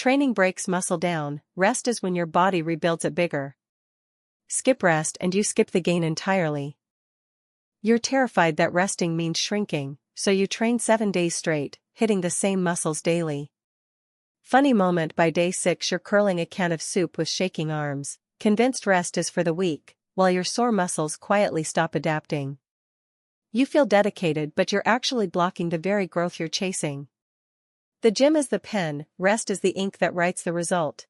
Training breaks muscle down, rest is when your body rebuilds it bigger. Skip rest and you skip the gain entirely. You're terrified that resting means shrinking, so you train 7 days straight, hitting the same muscles daily. Funny moment: by day 6 you're curling a can of soup with shaking arms, convinced rest is for the weak, while your sore muscles quietly stop adapting. You feel dedicated, but you're actually blocking the very growth you're chasing. The gym is the pen, rest is the ink that writes the result.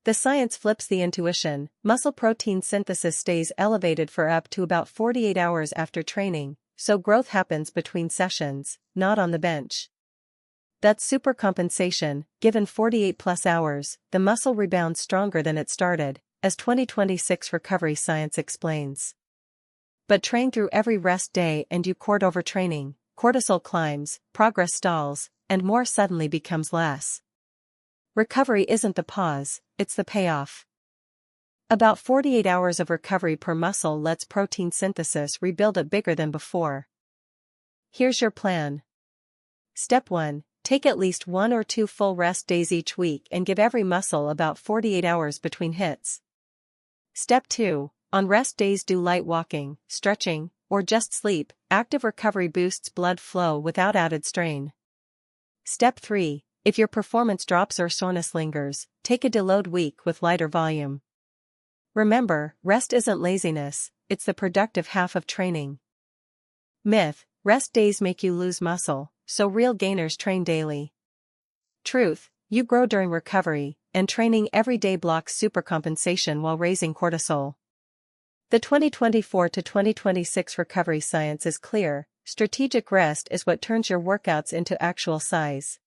The science flips the intuition. Muscle protein synthesis stays elevated for up to about 48 hours after training, so growth happens between sessions, not on the bench. That's supercompensation. Given 48+ hours, the muscle rebounds stronger than it started, as 2026 recovery science explains. But train through every rest day and you court overtraining, cortisol climbs, progress stalls, and more suddenly becomes less. Recovery isn't the pause, it's the payoff. About 48 hours of recovery per muscle lets protein synthesis rebuild it bigger than before. Here's your plan. Step 1. Take at least 1 or 2 full rest days each week and give every muscle about 48 hours between hits. Step 2. On rest days do light walking, stretching, or just sleep. Active recovery boosts blood flow without added strain. Step 3. If your performance drops or soreness lingers, take a deload week with lighter volume. Remember, rest isn't laziness, it's the productive half of training. Myth: rest days make you lose muscle, so real gainers train daily. Truth: you grow during recovery, and training every day blocks supercompensation while raising cortisol. The 2024 to 2026 recovery science is clear: strategic rest is what turns your workouts into actual size.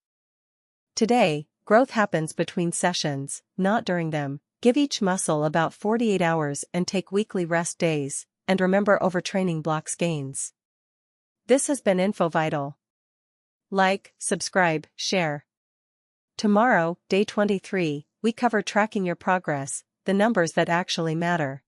Today, growth happens between sessions, not during them. Give each muscle about 48 hours and take weekly rest days, and remember, overtraining blocks gains. This has been InfoVital. Like, subscribe, share. Tomorrow, day 23, we cover tracking your progress, the numbers that actually matter.